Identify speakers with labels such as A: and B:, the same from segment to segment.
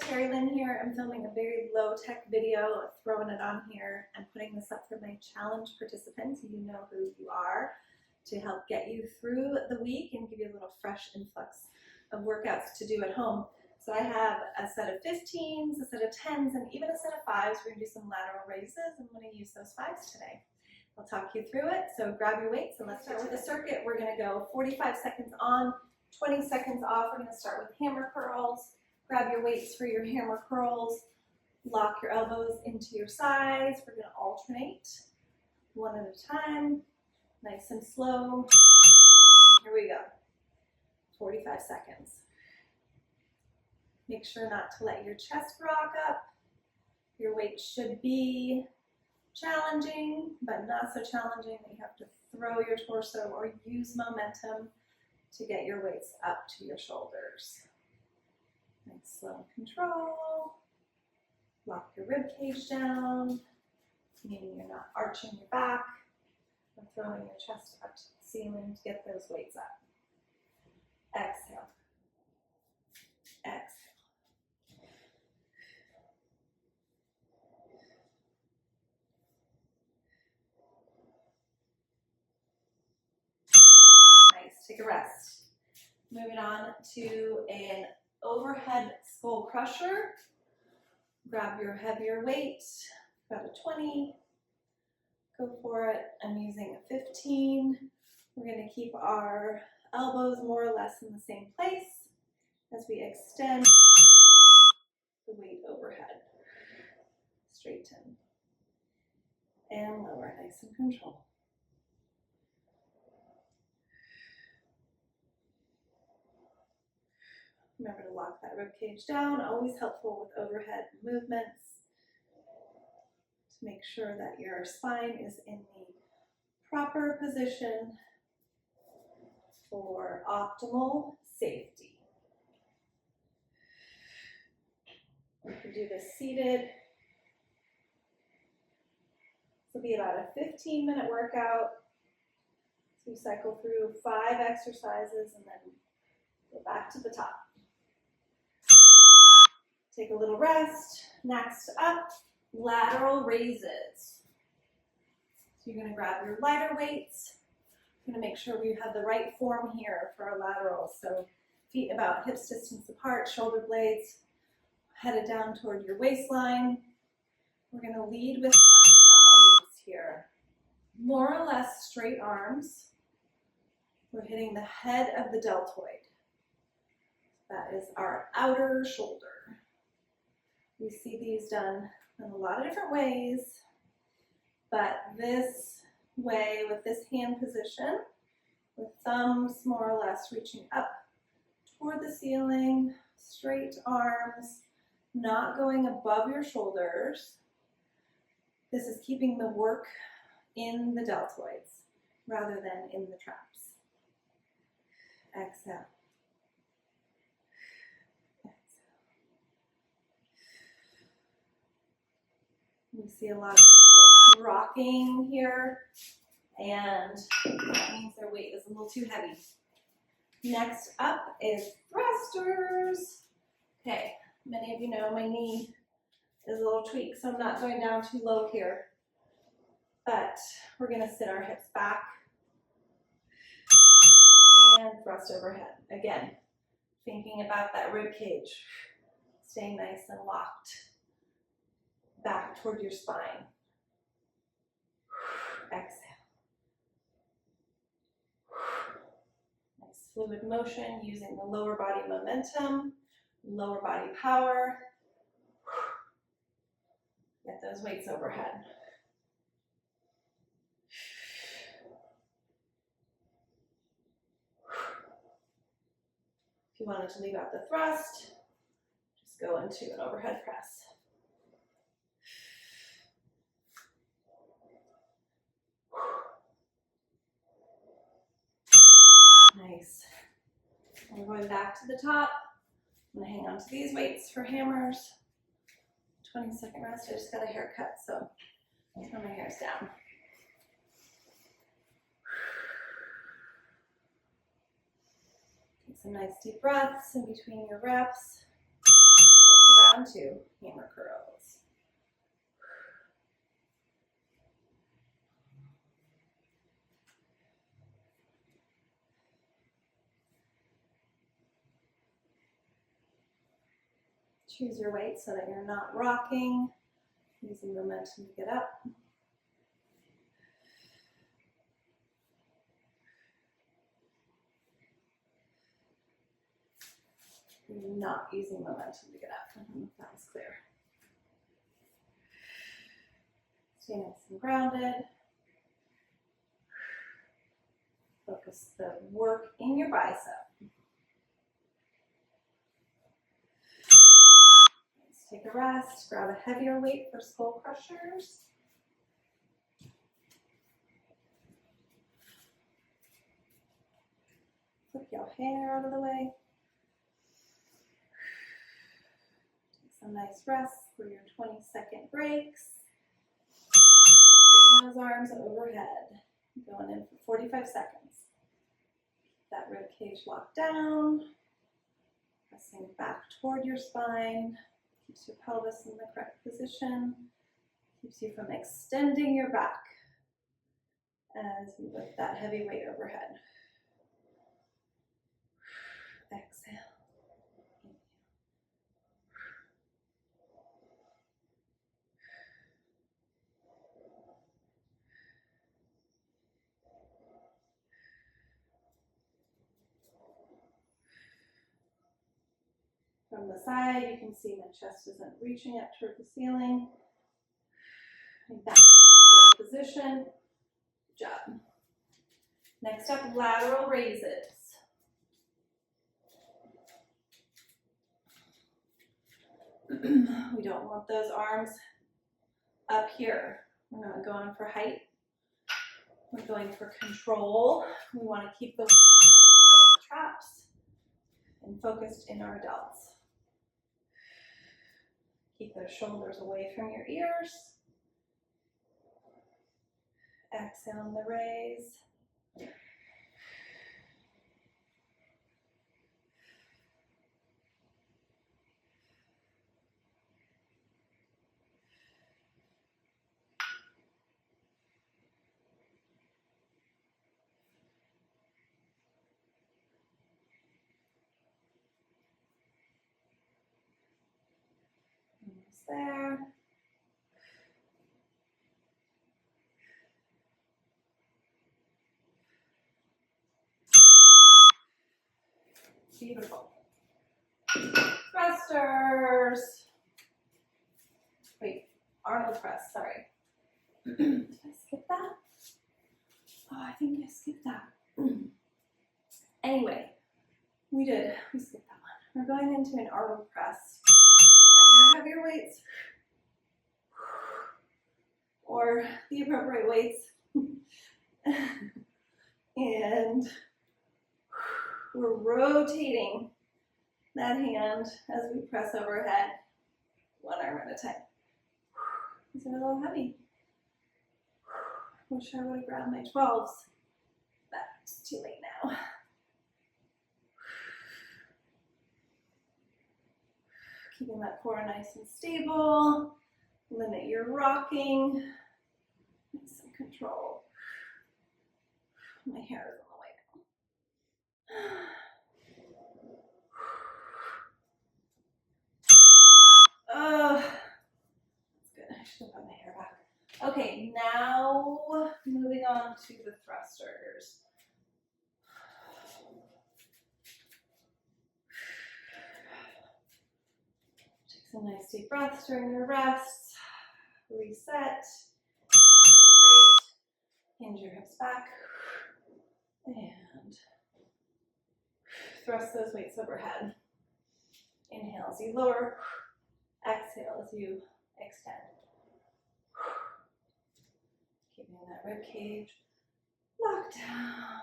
A: Carrie Lynn here. I'm filming a very low-tech video, throwing it on here and putting this up for my challenge participants. You know who you are, to help get you through the week and give you a little fresh influx of workouts to do at home. So I have a set of 15s, a set of 10s, and even a set of 5s. We're gonna do some lateral raises. I'm gonna use those 5s today. I'll talk you through it. So grab your weights and let's start with the circuit. We're gonna go 45 seconds on, 20 seconds off. We're gonna start with hammer curls. Grab your weights for your hammer curls. Lock your elbows into your sides. We're gonna alternate one at a time, nice and slow. Here we go, 45 seconds. Make sure not to let your chest rock up. Your weight should be challenging, but not so challenging that you have to throw your torso or use momentum to get your weights up to your shoulders. Nice, slow control. Lock your rib cage down, meaning you're not arching your back or throwing your chest up to the ceiling to get those weights up. Exhale. Exhale. Nice, take a rest. Moving on to an overhead skull crusher. Grab your heavier weight, got a 20, go for it. I'm using a 15. We're gonna keep our elbows more or less in the same place as we extend the weight overhead. Straighten and lower, nice and controlled. Remember to lock that rib cage down, always helpful with overhead movements to make sure that your spine is in the proper position for optimal safety. We can do this seated. This will be about a 15-minute workout. So you cycle through 5 exercises and then go back to the top. Take a little rest. Next up, lateral raises. So you're gonna grab your lighter weights. You're gonna make sure we have the right form here for our laterals. So feet about hips distance apart, shoulder blades headed down toward your waistline. We're gonna lead with our thighs here. More or less straight arms. We're hitting the head of the deltoid. That is our outer shoulder. We see these done in a lot of different ways, but this way, with this hand position, with thumbs more or less reaching up toward the ceiling, straight arms, not going above your shoulders. This is keeping the work in the deltoids rather than in the traps. Exhale. We see a lot of people rocking here, and that means their weight is a little too heavy. Next up is thrusters. Okay, many of you know my knee is a little tweaked, so I'm not going down too low here. But we're gonna sit our hips back and thrust overhead. Again, thinking about that rib cage, staying nice and locked back toward your spine. Exhale. Nice fluid motion using the lower body momentum, lower body power. Get those weights overhead. If you wanted to leave out the thrust, just go into an overhead press. Nice. And we're going back to the top. I'm gonna hang on to these weights for hammers. 20-second rest. I just got a haircut, so throw my hairs down. Take some nice deep breaths in between your reps. down to hammer curls. Choose your weight so that you're not rocking, using momentum to get up. You're not using momentum to get up. I don't know if that was clear. Stay nice and grounded. Focus the work in your bicep. Let's take a rest. Grab a heavier weight for skull crushers. Flip your hair out of the way. Take some nice rests for your 20-second breaks. Straighten those arms overhead. Going in for 45 seconds. That rib cage locked down. Pressing back toward your spine. Keeps your pelvis in the correct position. Keeps you from extending your back as you lift that heavy weight overhead. Exhale. From the side, you can see my chest isn't reaching up toward the ceiling. Back to the position. Good job. Next up, lateral raises. We don't want those arms up here. We're not going for height. We're going for control. We want to keep the traps and focused in our delts. Keep those shoulders away from your ears. Exhale on the raise. Almost there. Beautiful. Thrusters. Wait, Arnold press, sorry. Did I skip that? Oh, I think I skipped that. Anyway, we skipped that one. We're going into an Arnold press. Grab your heavier weights or the appropriate weights. And we're rotating that hand as we press overhead, one arm at a time. Is it a little heavy? Wish I would have grabbed my 12s. That's too late now. Keeping that core nice and stable. Limit your rocking. Get some control. My hair is on the way now. Oh, that's good. I should have put my hair back. Okay, now moving on to the thrusters. Take some nice deep breaths during your rests. Reset. Hinge your hips back. And thrust those weights overhead. Inhale as you lower. Exhale as you extend. Keeping that rib cage locked down.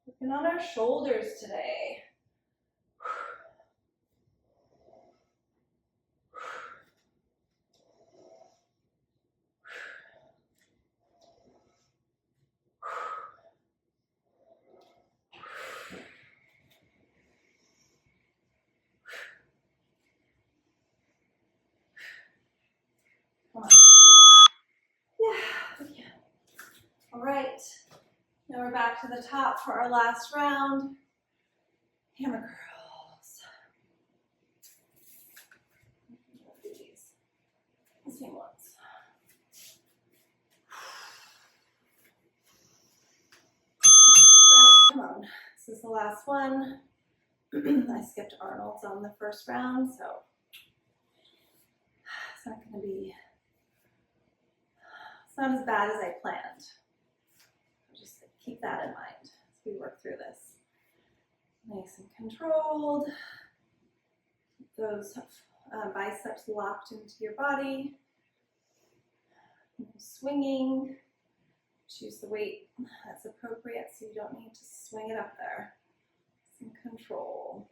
A: Working on our shoulders today. Then we're back to the top for our last round. Hammer curls. These. The same ones. Come on. This is the last one. I skipped Arnold's on the first round, so it's not going to be, it's not as bad as I planned. Just keep that in mind as we work through this. Nice and controlled. Keep those biceps locked into your body. Swinging. Choose the weight that's appropriate so you don't need to swing it up there. Some control.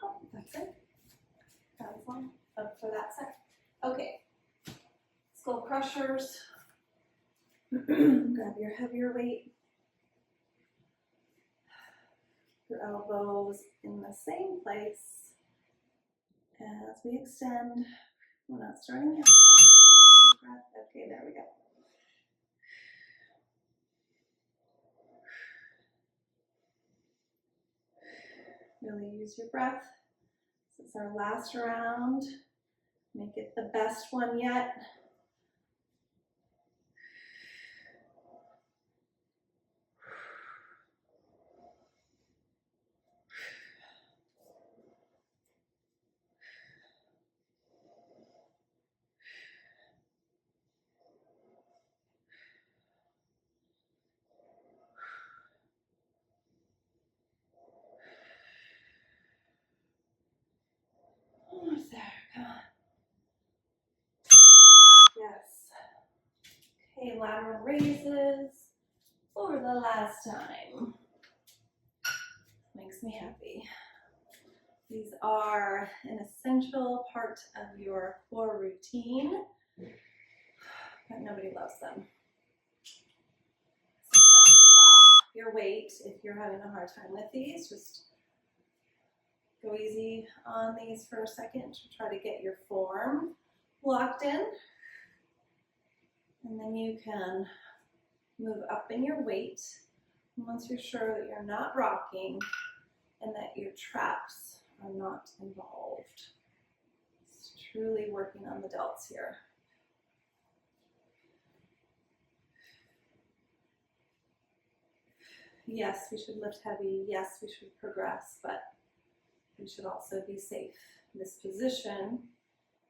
A: Oh, that's it. That was long. Up for that set. Okay. Skull crushers. Grab your heavier weight. Your elbows in the same place as we extend. We're not starting yet. Okay, there we go. Really use your breath. This is our last round. Make it the best one yet. Almost there, come on. Yes. Okay, lateral raises for the last time. Makes me happy. These are an essential part of your core routine, but nobody loves them. So drop your weight if you're having a hard time with these. Just go easy on these for a second to try to get your form locked in. And then you can move up in your weight once you're sure that you're not rocking and that your traps are not involved. It's truly working on the delts here. Yes, we should lift heavy. Yes, we should progress, but we should also be safe. This position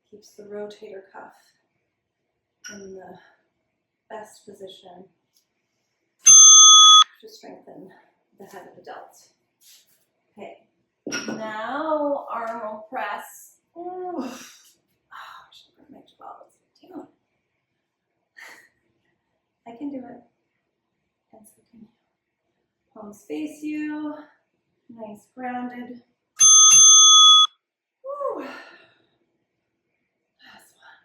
A: keeps the rotator cuff in the best position to strengthen the head of the delt. Okay, now arm roll press. Oh, I should put my elbows. Damn. I can do it. And so can you. Palms face you. Nice grounded. Woo. Last one.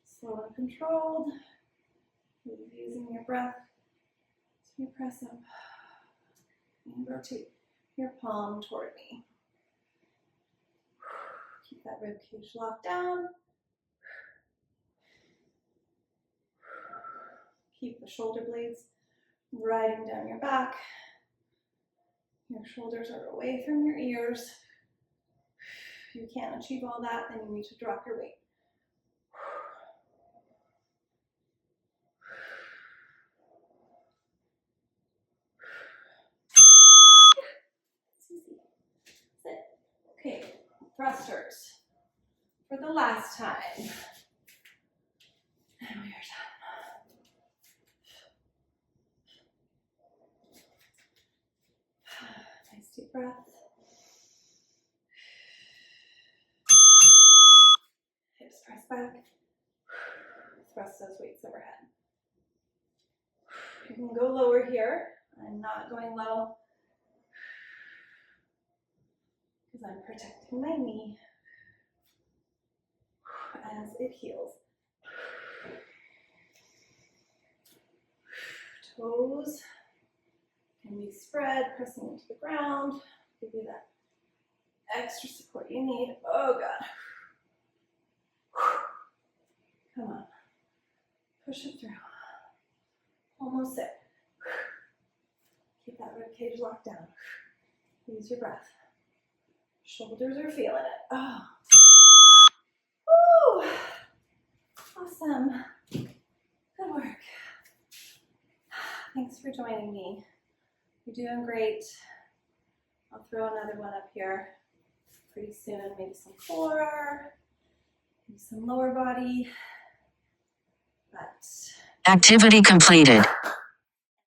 A: Slow and controlled. Using your breath to press up and rotate your palm toward me. Keep that rib cage locked down. Keep the shoulder blades riding down your back. Your shoulders are away from your ears. If you can't achieve all that, then you need to drop your weight. Okay, thrusters for the last time. And we're done. Nice deep breath. Hips press back. Thrust those weights overhead. You can go lower here. I'm not going low because I'm protecting my knee as it heals. Toes And we spread, pressing into the ground. Give you that extra support you need. Oh God. Come on. Push it through. Almost there. Keep that rib cage locked down. Use your breath. Shoulders are feeling it. Oh. Woo. Awesome. Good work. Thanks for joining me. You're doing great. I'll throw another one up here pretty soon. Maybe some core, maybe some lower body. But
B: activity completed.